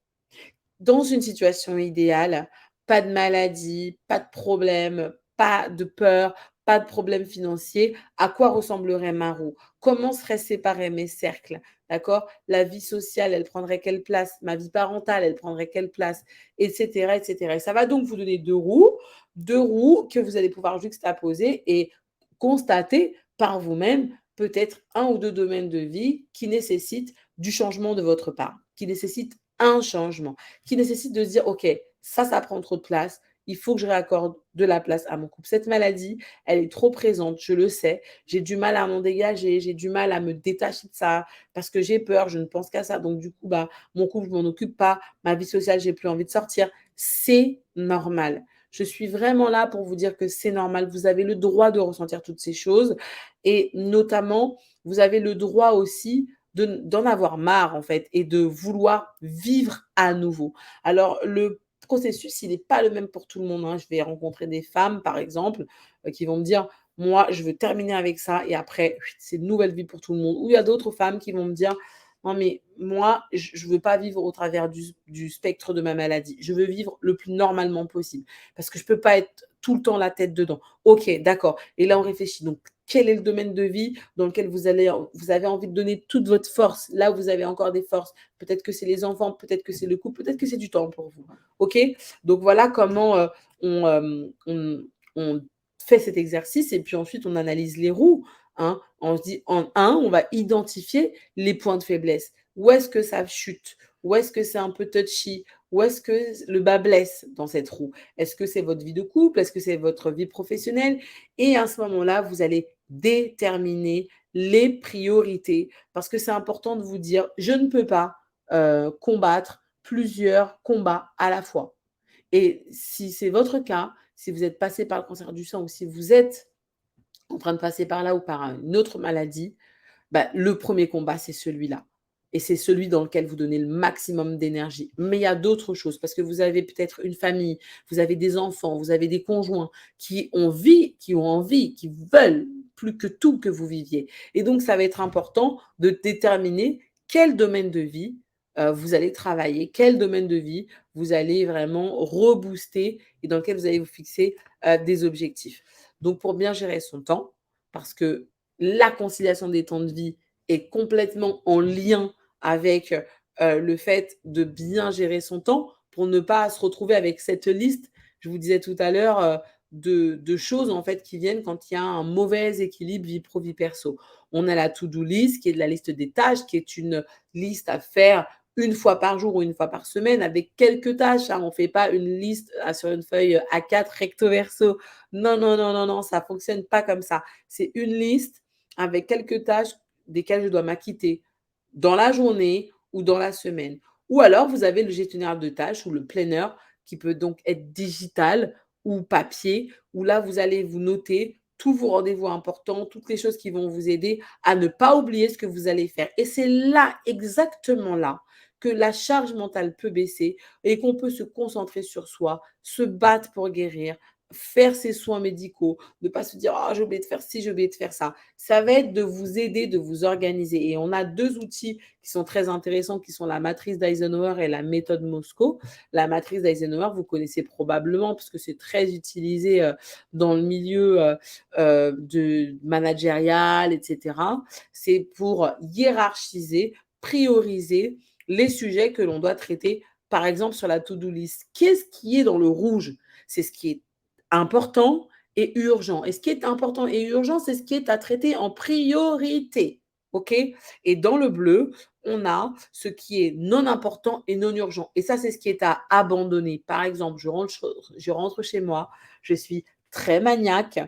dans une situation idéale, pas de maladie, pas de problème, pas de peur, pas de problème financier. À quoi ressemblerait ma roue? Comment seraient séparés mes cercles? D'accord? La vie sociale, elle prendrait quelle place? Ma vie parentale, elle prendrait quelle place? Et cetera, et cetera. Et ça va donc vous donner 2 roues que vous allez pouvoir juxtaposer et constater par vous-même peut-être un ou 2 domaines de vie qui nécessitent du changement de votre part, qui nécessitent un changement qui nécessite de se dire: «OK, ça prend trop de place, il faut que je réaccorde de la place à mon couple. Cette maladie, elle est trop présente, je le sais, j'ai du mal à m'en dégager, j'ai du mal à me détacher de ça parce que j'ai peur, je ne pense qu'à ça, donc du coup, bah, mon couple, je m'en occupe pas, ma vie sociale, j'ai plus envie de sortir». C'est normal. Je suis vraiment là pour vous dire que c'est normal. Vous avez le droit de ressentir toutes ces choses et notamment, vous avez le droit aussi d'en avoir marre en fait et de vouloir vivre à nouveau. Alors le processus, il n'est pas le même pour tout le monde, hein. Je vais rencontrer des femmes, par exemple, qui vont me dire: «Moi, je veux terminer avec ça et après, c'est une nouvelle vie pour tout le monde». Ou il y a d'autres femmes qui vont me dire: «Non mais moi, je veux pas vivre au travers du spectre de ma maladie. Je veux vivre le plus normalement possible parce que je peux pas être tout le temps la tête dedans». OK, d'accord et là on réfléchit donc quel est le domaine de vie dans lequel vous avez envie de donner toute votre force, là où vous avez encore des forces. Peut-être que c'est les enfants, peut-être que c'est le couple, peut-être que c'est du temps pour vous. OK? Donc voilà comment, on fait cet exercice et puis ensuite on analyse les roues, hein. On se dit en un, on va identifier les points de faiblesse. Où est-ce que ça chute? Où est-ce que c'est un peu touchy? Où est-ce que le bas blesse dans cette roue? Est-ce que c'est votre vie de couple? Est-ce que c'est votre vie professionnelle? Et à ce moment-là, vous allez déterminer les priorités parce que c'est important de vous dire: «Je ne peux pas, combattre plusieurs combats à la fois». Et si c'est votre cas, si vous êtes passé par le cancer du sang ou si vous êtes en train de passer par là ou par une autre maladie, bah, le premier combat, c'est celui-là et c'est celui dans lequel vous donnez le maximum d'énergie. Mais il y a d'autres choses parce que vous avez peut-être une famille, vous avez des enfants, vous avez des conjoints qui ont envie, qui veulent plus que tout que vous viviez et donc ça va être important de déterminer quel domaine de vie, vous allez travailler, quel domaine de vie vous allez vraiment rebooster et dans lequel vous allez vous fixer, des objectifs. Donc pour bien gérer son temps, parce que la conciliation des temps de vie est complètement en lien avec, le fait de bien gérer son temps pour ne pas se retrouver avec cette liste, je vous disais tout à l'heure, de choses en fait qui viennent quand il y a un mauvais équilibre vie pro, vie perso. On a la to do list qui est de la liste des tâches, qui est une liste à faire une fois par jour ou une fois par semaine avec quelques tâches, hein. On ne fait pas une liste, sur une feuille, A4 recto verso. Non, non, non, non, non, ça fonctionne pas comme ça. C'est une liste avec quelques tâches desquelles je dois m'acquitter dans la journée ou dans la semaine. Ou alors, vous avez le gestionnaire de tâches ou le planner qui peut donc être digital ou papier, où là, vous allez vous noter tous vos rendez-vous importants, toutes les choses qui vont vous aider à ne pas oublier ce que vous allez faire. Et c'est là, exactement là, que la charge mentale peut baisser et qu'on peut se concentrer sur soi, se battre pour guérir, faire ses soins médicaux, ne pas se dire: «Ah, j'ai oublié de faire ci, j'ai oublié de faire ça». Ça va être de vous aider, de vous organiser et on a 2 outils qui sont très intéressants, qui sont la matrice d'Eisenhower et la méthode Moscow. La matrice d'Eisenhower, vous connaissez probablement puisque c'est très utilisé, dans le milieu, de managérial et cetera. C'est pour hiérarchiser, prioriser les sujets que l'on doit traiter, par exemple sur la to-do list. Qu'est-ce qui est dans le rouge? C'est ce qui est important et urgent. Et ce qui est important et urgent, c'est ce qui est à traiter en priorité. OK? Et dans le bleu, on a ce qui est non important et non urgent. Et ça, c'est ce qui est à abandonner. Par exemple, je rentre chez moi, je suis très maniaque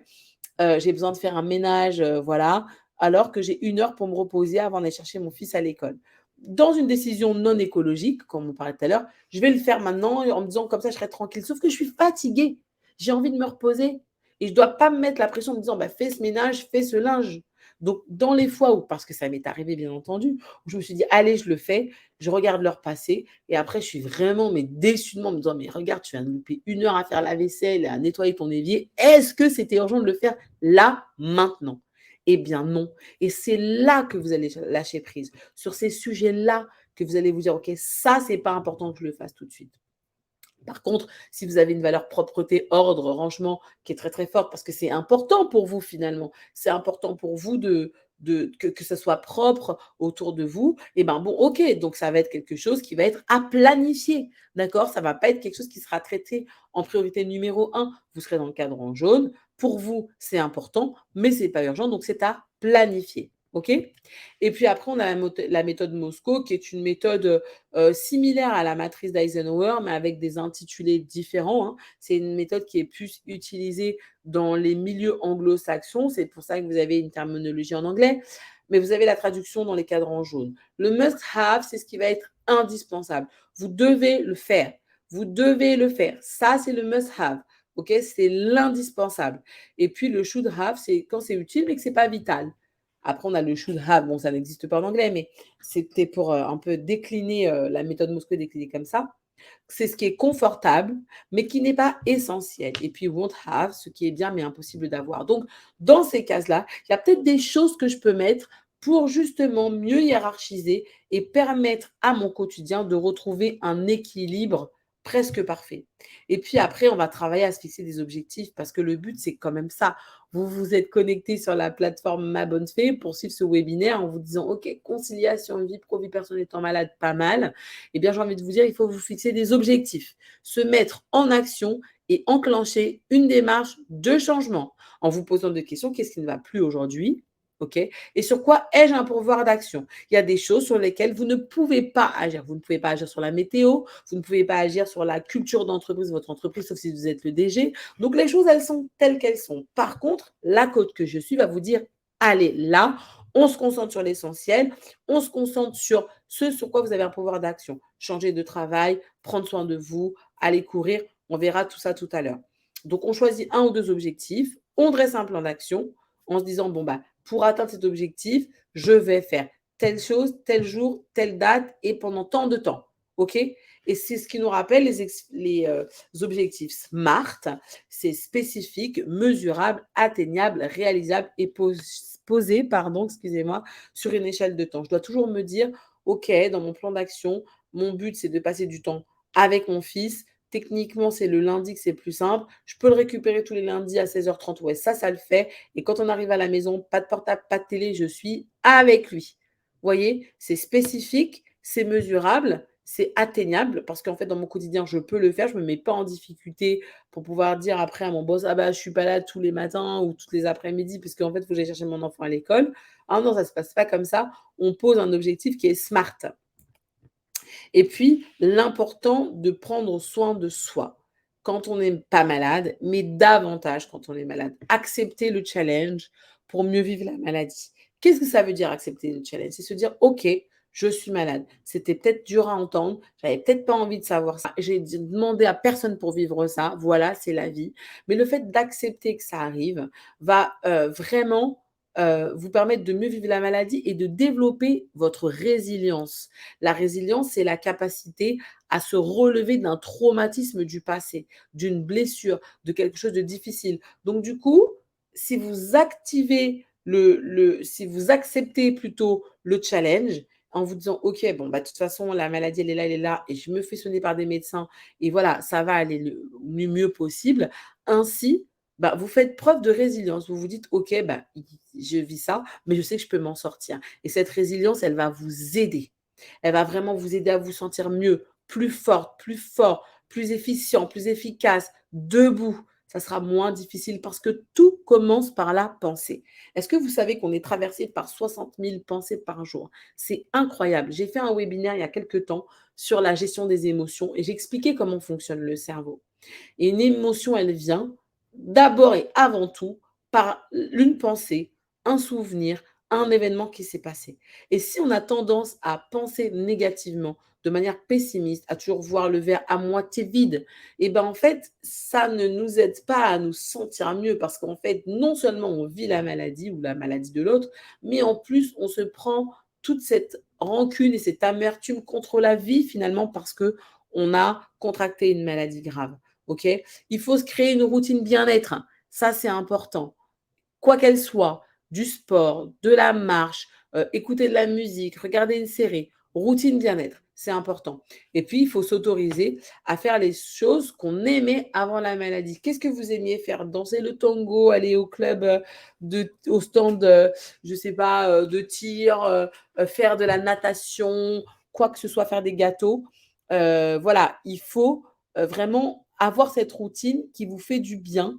j'ai besoin de faire un ménage, voilà, alors que j'ai 1 heure pour me reposer avant d'aller chercher mon fils à l'école. Dans une décision non écologique, comme on parlait tout à l'heure, je vais le faire maintenant en me disant: «Comme ça, je serai tranquille». Sauf que je suis fatiguée, j'ai envie de me reposer et je ne dois pas me mettre la pression en me disant: «Bah, fais ce ménage, fais ce linge». Donc dans les fois où parce que ça m'est arrivé bien entendu, où je me suis dit: «Allez, je le fais», je regarde l'heure passer et après je suis vraiment mais déçue de moi en me disant: «Mais regarde, tu viens de louper 1 heure à faire la vaisselle, à nettoyer ton évier. Est-ce que c'était urgent de le faire là, maintenant?» Eh bien non et c'est là que vous allez lâcher prise. Sur ces sujets-là que vous allez vous dire: «OK, ça, c'est pas important que je le fasse tout de suite». Par contre, si vous avez une valeur propreté, ordre, rangement qui est très, très forte parce que c'est important pour vous finalement, c'est important pour vous que ça soit propre autour de vous et ben, bon, OK, donc ça va être quelque chose qui va être à planifier, d'accord? Ça va pas être quelque chose qui sera traité en priorité numéro un. Vous serez dans le cadran jaune. Pour vous, c'est important, mais c'est pas urgent, donc c'est à planifier, OK? Et puis après, on a la méthode Moscow qui est une méthode, similaire à la matrice d'Eisenhower, mais avec des intitulés différents, hein. C'est une méthode qui est plus utilisée dans les milieux anglo-saxons, c'est pour ça que vous avez une terminologie en anglais, mais vous avez la traduction dans les cadrans jaunes. Le must have, c'est ce qui va être indispensable. Vous devez le faire. Vous devez le faire. Ça, c'est le must have. OK? C'est l'indispensable. Et puis le should have, c'est quand c'est utile, mais que c'est pas vital. Après, on a le should have, bon, ça n'existe pas en anglais, mais c'était pour un peu décliner la méthode Moscow déclinée comme ça. C'est ce qui est confortable, mais qui n'est pas essentiel. Et puis won't have, ce qui est bien, mais impossible d'avoir. Donc, dans ces cases-là, il y a peut-être des choses que je peux mettre pour justement mieux hiérarchiser et permettre à mon quotidien de retrouver un équilibre presque parfait. Et puis après, on va travailler à se fixer des objectifs parce que le but, c'est quand même ça. Vous vous êtes connecté sur la plateforme Ma Bonne Fée pour suivre ce webinaire en vous disant, OK, conciliation, vie pro, vie personnelle, étant malade, pas mal. Eh bien, j'ai envie de vous dire, il faut vous fixer des objectifs, se mettre en action et enclencher une démarche de changement en vous posant des questions. Qu'est-ce qui ne va plus aujourd'hui? OK? Et sur quoi ai-je un pouvoir d'action? Il y a des choses sur lesquelles vous ne pouvez pas agir. Vous ne pouvez pas agir sur la météo, vous ne pouvez pas agir sur la culture d'entreprise de votre entreprise, sauf si vous êtes le DG. Donc, les choses, elles sont telles qu'elles sont. Par contre, la coach que je suis va vous dire, allez, là, on se concentre sur l'essentiel, on se concentre sur ce sur quoi vous avez un pouvoir d'action. Changer de travail, prendre soin de vous, aller courir, on verra tout ça tout à l'heure. Donc, on choisit un ou deux objectifs, on dresse un plan d'action en se disant, bon, bah, pour atteindre cet objectif, je vais faire telle chose, tel jour, telle date et pendant tant de temps. OK? Et c'est ce qui nous rappelle les objectifs SMART. C'est spécifique, mesurable, atteignable, réalisable et posé, pardon, excusez-moi, sur une échelle de temps. Je dois toujours me dire, OK, dans mon plan d'action, mon but, c'est de passer du temps avec mon fils. Techniquement, c'est le lundi que c'est plus simple. Je peux le récupérer tous les lundis à 16h30. Ouais, ça le fait. Et quand on arrive à la maison, pas de portable, pas de télé, je suis avec lui. Vous voyez, c'est spécifique, c'est mesurable, c'est atteignable parce qu'en fait, dans mon quotidien, je peux le faire. Je ne me mets pas en difficulté pour pouvoir dire après à mon boss: «Ah bah, je suis pas là tous les matins ou toutes les après-midi parce qu'en fait, il faut que j'aille chercher mon enfant à l'école». Ah non, ça ne se passe pas comme ça. On pose un objectif qui est smart. Et puis, l'important de prendre soin de soi quand on n'est pas malade, mais davantage quand on est malade. Accepter le challenge pour mieux vivre la maladie. Qu'est-ce que ça veut dire accepter le challenge? C'est se dire: «OK, je suis malade. C'était peut-être dur à entendre, j'avais peut-être pas envie de savoir ça. J'ai demandé à personne pour vivre ça. Voilà, c'est la vie». Mais le fait d'accepter que ça arrive va, vraiment, vous permettre de mieux vivre la maladie et de développer votre résilience. La résilience, c'est la capacité à se relever d'un traumatisme du passé, d'une blessure, de quelque chose de difficile. Donc du coup, si vous activez si vous acceptez plutôt le challenge en vous disant: «OK, bon, bah, de toute façon, la maladie, elle est là et je me fais soigner par des médecins et voilà, ça va aller le mieux possible». Ainsi, bah, vous faites preuve de résilience. Vous vous dites: «OK, bah, je vis ça, mais je sais que je peux m'en sortir» et cette résilience, elle va vous aider. Elle va vraiment vous aider à vous sentir mieux, plus forte, plus fort, plus efficient, plus efficace, debout. Ça sera moins difficile parce que tout commence par la pensée. Est-ce que vous savez qu'on est traversé par 60 000 pensées par jour? C'est incroyable. J'ai fait un webinaire il y a quelques temps sur la gestion des émotions et j'expliquais comment fonctionne le cerveau. Et une émotion, elle vient d'abord et avant tout par une pensée, un souvenir, un événement qui s'est passé. Et si on a tendance à penser négativement, de manière pessimiste, à toujours voir le verre à moitié vide, et ben en fait, ça ne nous aide pas à nous sentir mieux parce qu'en fait, non seulement on vit la maladie ou la maladie de l'autre, mais en plus, on se prend toute cette rancune et cette amertume contre la vie finalement parce que on a contracté une maladie grave. OK? Il faut se créer une routine bien-être. Ça, c'est important. Quoi qu'elle soit, du sport, de la marche, écouter de la musique, regarder une série, routine bien-être, c'est important. Et puis, il faut s'autoriser à faire les choses qu'on aimait avant la maladie. Qu'est-ce que vous aimiez faire? Danser le tango, aller au club, au stand, je ne sais pas, de tir, faire de la natation, quoi que ce soit, faire des gâteaux. Voilà, il faut vraiment avoir cette routine qui vous fait du bien,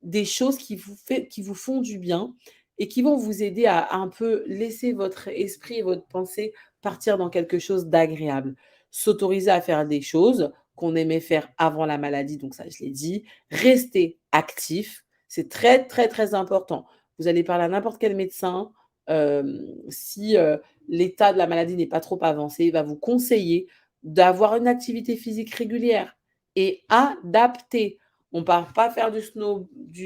des choses qui vous font du bien et qui vont vous aider à un peu laisser votre esprit et votre pensée partir dans quelque chose d'agréable. S'autoriser à faire des choses qu'on aimait faire avant la maladie, donc ça, je l'ai dit. Rester actif, c'est très, très, très important. Vous allez parler à n'importe quel médecin, si, l'état de la maladie n'est pas trop avancé, il va vous conseiller d'avoir une activité physique régulière et adaptée. On part pas faire du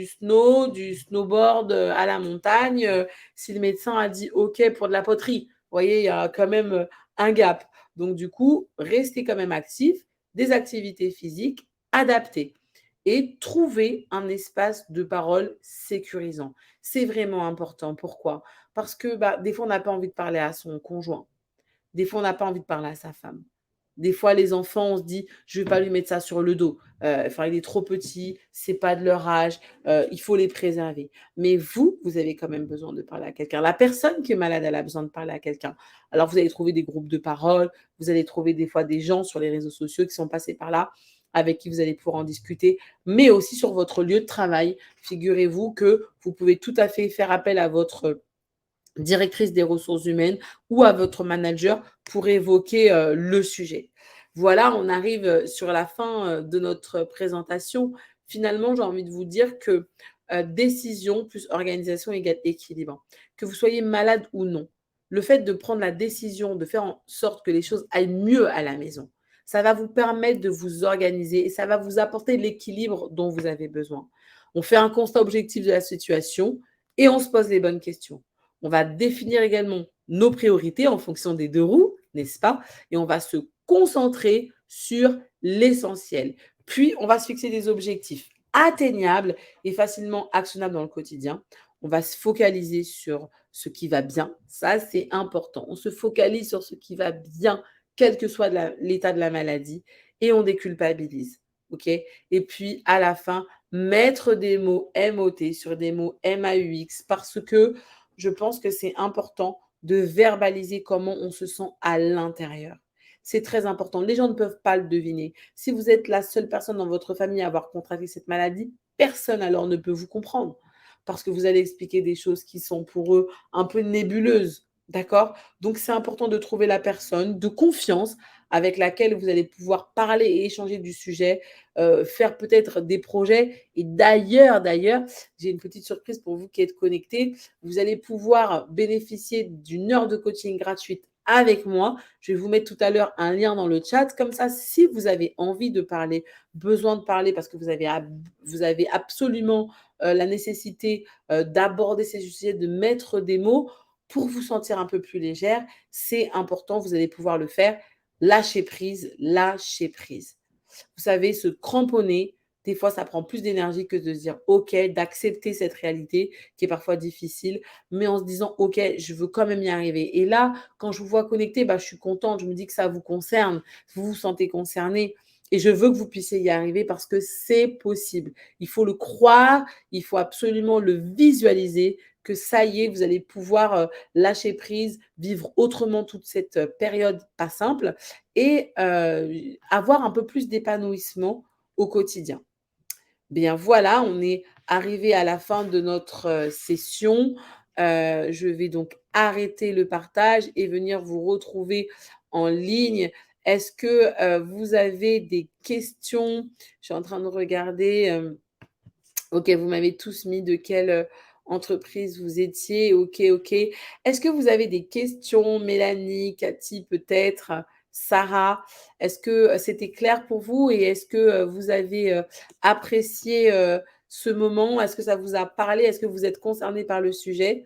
snowboard, à la montagne, si le médecin a dit OK pour de la poterie. Vous voyez, il y a quand même, un gap. Donc du coup, restez quand même actif, des activités physiques adaptées et trouver un espace de parole sécurisant. C'est vraiment important. Pourquoi? Parce que, bah, des fois, on n'a pas envie de parler à son conjoint. Des fois, on n'a pas envie de parler à sa femme. Des fois, les enfants, on se dit: «Je ne vais pas lui mettre ça sur le dos, enfin, il est trop petit, c'est pas de leur âge, il faut les préserver». Mais vous, vous avez quand même besoin de parler à quelqu'un. La personne qui est malade, elle a besoin de parler à quelqu'un. Alors, vous allez trouver des groupes de parole, vous allez trouver des fois des gens sur les réseaux sociaux qui sont passés par là, avec qui vous allez pouvoir en discuter, mais aussi sur votre lieu de travail. Figurez-vous que vous pouvez tout à fait faire appel à votre directrice des ressources humaines ou à votre manager pour évoquer le sujet. Voilà, on arrive sur la fin de notre présentation. Finalement, j'ai envie de vous dire que décision plus organisation égale équilibre. Que vous soyez malade ou non, le fait de prendre la décision, de faire en sorte que les choses aillent mieux à la maison, ça va vous permettre de vous organiser et ça va vous apporter l'équilibre dont vous avez besoin. On fait un constat objectif de la situation et on se pose les bonnes questions. On va définir également nos priorités en fonction des 2 roues, n'est-ce pas? Et on va se concentrer sur l'essentiel. Puis, on va se fixer des objectifs atteignables et facilement actionnables dans le quotidien. On va se focaliser sur ce qui va bien. Ça, c'est important. On se focalise sur ce qui va bien, quel que soit l'état de la maladie, et on déculpabilise. OK? Et puis, à la fin, mettre des mots MOT sur des mots MAUX parce que je pense que c'est important de verbaliser comment on se sent à l'intérieur. C'est très important. Les gens ne peuvent pas le deviner. Si vous êtes la seule personne dans votre famille à avoir contracté cette maladie, personne alors ne peut vous comprendre parce que vous allez expliquer des choses qui sont pour eux un peu nébuleuses. D'accord? Donc, c'est important de trouver la personne de confiance avec laquelle vous allez pouvoir parler et échanger du sujet, faire peut-être des projets. Et d'ailleurs, j'ai une petite surprise pour vous qui êtes connectés. Vous allez pouvoir bénéficier d'une heure de coaching gratuite avec moi. Je vais vous mettre tout à l'heure un lien dans le chat. Comme ça, si vous avez envie de parler, besoin de parler parce que vous avez absolument la nécessité d'aborder ces sujets, de mettre des mots pour vous sentir un peu plus légère, c'est important. Vous allez pouvoir le faire. Lâcher prise, lâcher prise. Vous savez, se cramponner, des fois, ça prend plus d'énergie que de se dire OK, d'accepter cette réalité qui est parfois difficile, mais en se disant OK, je veux quand même y arriver. Et là, quand je vous vois connecté, bah, je suis contente, je me dis que ça vous concerne, vous vous sentez concerné. Et je veux que vous puissiez y arriver parce que c'est possible. Il faut le croire, il faut absolument le visualiser, que ça y est, vous allez pouvoir lâcher prise, vivre autrement toute cette période pas simple et avoir un peu plus d'épanouissement au quotidien. Bien voilà, on est arrivé à la fin de notre session. Je vais donc arrêter le partage et venir vous retrouver en ligne. Est-ce que vous avez des questions? Je suis en train de regarder. OK, vous m'avez tous mis de quelle, entreprise vous étiez. OK, OK. Est-ce que vous avez des questions? Mélanie, Cathy peut-être, Sarah? Est-ce que, c'était clair pour vous et est-ce que, vous avez, apprécié, ce moment? Est-ce que ça vous a parlé? Est-ce que vous êtes concernés par le sujet?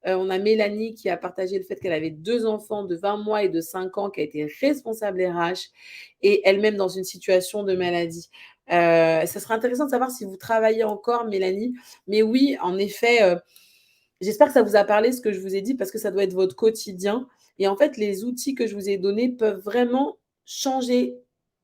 On a Mélanie qui a partagé le fait qu'elle avait 2 enfants de 20 mois et de 5 ans, qui a été responsable RH et elle-même dans une situation de maladie. Ça serait intéressant de savoir si vous travaillez encore, Mélanie. Mais oui, en effet, j'espère que ça vous a parlé ce que je vous ai dit parce que ça doit être votre quotidien et en fait, les outils que je vous ai donnés peuvent vraiment changer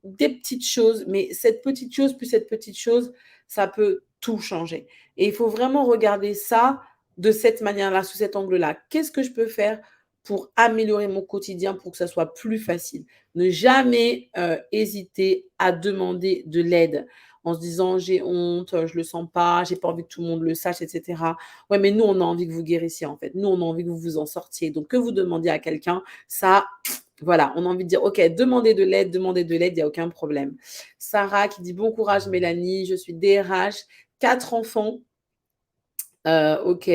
des petites choses, mais cette petite chose plus cette petite chose, ça peut tout changer et il faut vraiment regarder ça de cette manière-là, sous cet angle-là. Qu'est-ce que je peux faire pour améliorer mon quotidien pour que ça soit plus facile? Ne jamais, hésiter à demander de l'aide en se disant: «J'ai honte, je le sens pas, j'ai pas envie que tout le monde le sache» et cetera. Ouais, mais nous, on a envie que vous guérissiez, en fait. Nous, on a envie que vous vous en sortiez. Donc, que vous demandiez à quelqu'un, ça, voilà, on a envie de dire, OK, demandez de l'aide, il n'y a aucun problème. Sarah qui dit, bon courage, Mélanie, je suis DRH, 4 enfants. OK.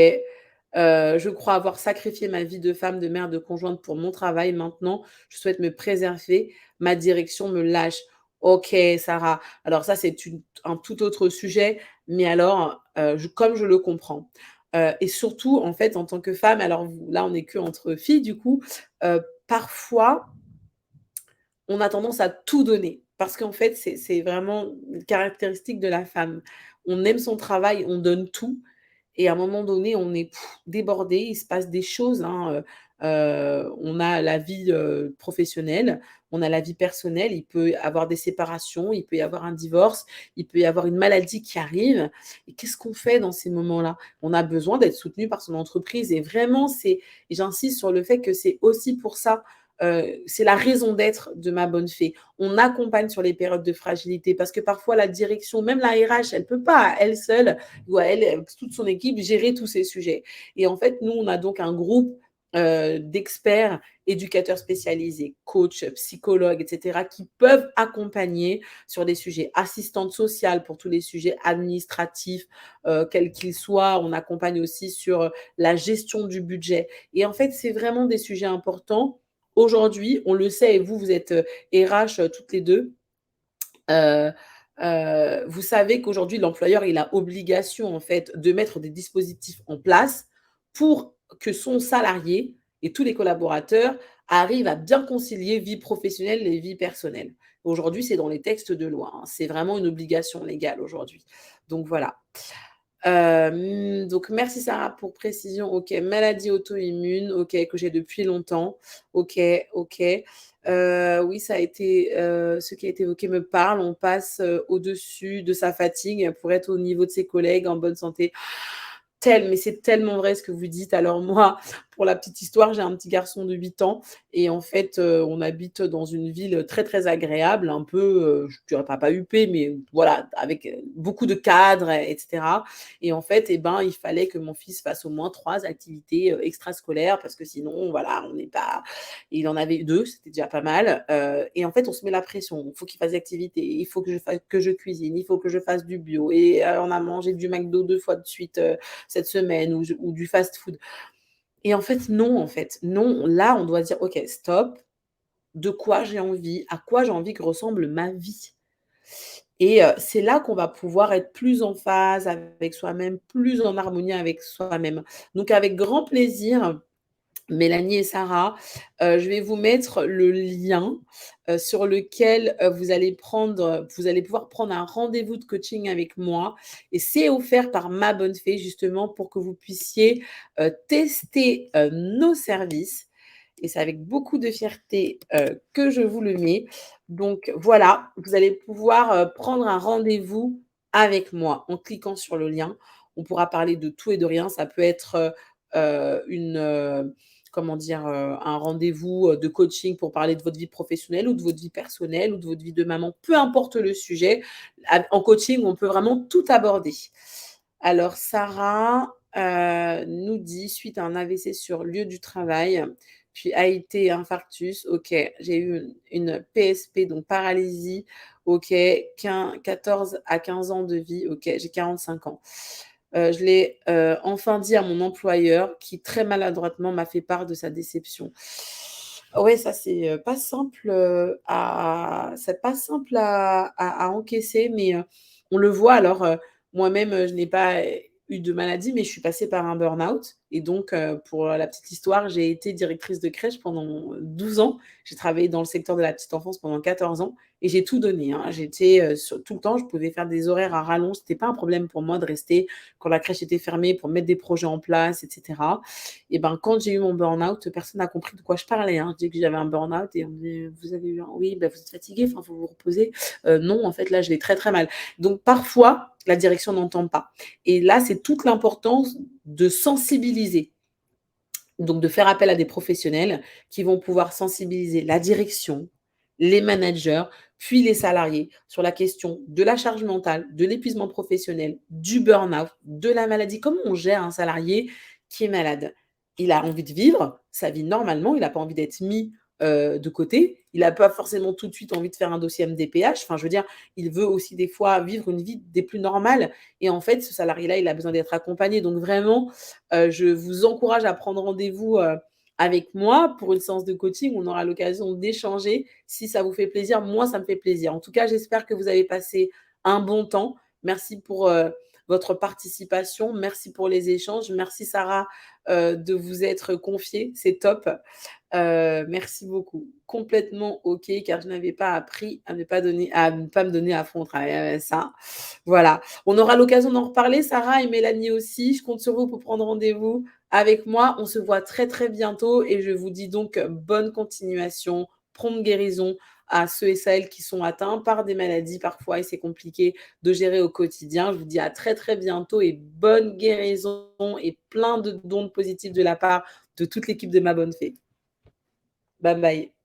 Je crois avoir sacrifié ma vie de femme, de mère, de conjointe pour mon travail. Maintenant, je souhaite me préserver. Ma direction me lâche. OK, Sarah. Alors ça, c'est un tout autre sujet, mais alors, comme je le comprends. Et surtout, en fait, en tant que femme, alors là, on n'est que entre filles, du coup, parfois, on a tendance à tout donner parce qu'en fait, c'est vraiment une caractéristique de la femme. On aime son travail, on donne tout et à un moment donné, on est débordé, il se passe des choses, hein, on a la vie, professionnelle, on a la vie personnelle, il peut y avoir des séparations, il peut y avoir un divorce, il peut y avoir une maladie qui arrive et qu'est-ce qu'on fait dans ces moments-là? On a besoin d'être soutenu par son entreprise et vraiment et j'insiste sur le fait que c'est aussi pour ça, c'est la raison d'être de Ma Bonne Fée. On accompagne sur les périodes de fragilité parce que parfois la direction, même la RH, elle peut pas, elle seule ou elle, avec toute son équipe, gérer tous ces sujets. Et en fait, nous, on a donc un groupe d'experts, éducateurs spécialisés, coachs, psychologues, etc., qui peuvent accompagner sur des sujets assistantes sociales pour tous les sujets administratifs, quels qu'ils soient. On accompagne aussi sur la gestion du budget. Et en fait, c'est vraiment des sujets importants. Aujourd'hui, on le sait, et vous, vous êtes RH toutes les deux. Heu vous savez qu'aujourd'hui, l'employeur, il a obligation, en fait, de mettre des dispositifs en place pour que son salarié et tous les collaborateurs arrivent à bien concilier vie professionnelle et vie personnelle. Aujourd'hui, c'est dans les textes de loi, hein. C'est vraiment une obligation légale aujourd'hui. Donc voilà. Donc merci Sarah pour précision. OK, maladie auto-immune, OK, que j'ai depuis longtemps. OK, OK. Oui, ça a été, ce qui a été évoqué me parle. On passe, au-dessus de sa fatigue pour être au niveau de ses collègues en bonne santé. Mais c'est tellement vrai ce que vous dites. Alors moi, pour la petite histoire, j'ai un petit garçon de 8 ans et en fait, on habite dans une ville très, très agréable, un peu, je dirais pas huppée, mais voilà, avec, beaucoup de cadres et cetera et en fait, eh ben, il fallait que mon fils fasse au moins 3 activités, extrascolaires parce que sinon, voilà, on n'est pas il en avait 2, c'était déjà pas mal, et en fait, on se met la pression. Il faut qu'il fasse des activités, il faut que je cuisine, il faut que je fasse du bio et on a mangé du McDo 2 fois de suite, cette semaine ou du fast-food. Et en fait, non, en fait. Non, là, on doit dire: «OK, stop, de quoi j'ai envie? À quoi j'ai envie que ressemble ma vie?» Et c'est là qu'on va pouvoir être plus en phase avec soi-même, plus en harmonie avec soi-même. Donc avec grand plaisir, Mélanie et Sarah, je vais vous mettre le lien, sur lequel, vous allez pouvoir prendre un rendez-vous de coaching avec moi et c'est offert par Ma Bonne Fée justement pour que vous puissiez, tester, nos services et c'est avec beaucoup de fierté, que je vous le mets. Donc voilà, vous allez pouvoir, prendre un rendez-vous avec moi en cliquant sur le lien. On pourra parler de tout et de rien. Ça peut être, comment dire? Un rendez-vous, de coaching pour parler de votre vie professionnelle ou de votre vie personnelle ou de votre vie de maman, peu importe le sujet. En coaching, on peut vraiment tout aborder. Alors Sarah, nous dit: «Suite à un AVC sur lieu du travail, puis AIT, infarctus, OK. J'ai eu une PSP, donc paralysie, OK. 14 à 15 ans de vie, OK. J'ai 45 ans. Je l'ai enfin dit à mon employeur qui, très maladroitement, m'a fait part de sa déception. Ouais, ça, c'est pas simple à encaisser, mais on le voit. Alors, moi-même, je n'ai pas eu de maladie, mais je suis passée par un burn-out. Et donc, pour la petite histoire, j'ai été directrice de crèche pendant 12 ans. J'ai travaillé dans le secteur de la petite enfance pendant 14 ans et j'ai tout donné, hein. J'étais tout le temps, je pouvais faire des horaires à rallonge. C'était pas un problème pour moi de rester quand la crèche était fermée pour mettre des projets en place, etc. Et ben, quand j'ai eu mon burn-out, personne n'a compris de quoi je parlais, hein. Je dis que j'avais un burn-out et on me dit: «Vous avez eu un?» «Oui, ben, vous êtes fatiguée, enfin, faut vous reposer». Non, en fait, là, je vais très, très mal. Donc parfois, la direction n'entend pas. Et là, c'est toute l'importance de sensibiliser. Donc de faire appel à des professionnels qui vont pouvoir sensibiliser la direction, les managers, puis les salariés sur la question de la charge mentale, de l'épuisement professionnel, du burn-out, de la maladie. Comment on gère un salarié qui est malade? Il a envie de vivre sa vie normalement, il n'a pas envie d'être mis, de côté. Il n'a pas forcément tout de suite envie de faire un dossier MDPH. Enfin, je veux dire, il veut aussi des fois vivre une vie des plus normales et en fait, ce salarié-là, il a besoin d'être accompagné. Donc vraiment, je vous encourage à prendre rendez-vous, avec moi pour une séance de coaching. On aura l'occasion d'échanger. Si ça vous fait plaisir, moi, ça me fait plaisir. En tout cas, j'espère que vous avez passé un bon temps. Merci pour, votre participation. Merci pour les échanges. Merci Sarah, de vous être confiée. C'est top. Merci beaucoup. Complètement OK, car je n'avais pas appris à ne pas me donner à fond au travail. Ça, voilà. On aura l'occasion d'en reparler, Sarah et Mélanie aussi. Je compte sur vous pour prendre rendez-vous avec moi. On se voit très, très bientôt et je vous dis donc bonne continuation, prompte guérison à ceux et celles qui sont atteints par des maladies parfois et c'est compliqué de gérer au quotidien. Je vous dis à très, très bientôt et bonne guérison et plein de dons positifs de la part de toute l'équipe de Ma Bonne Fée. Bye bye.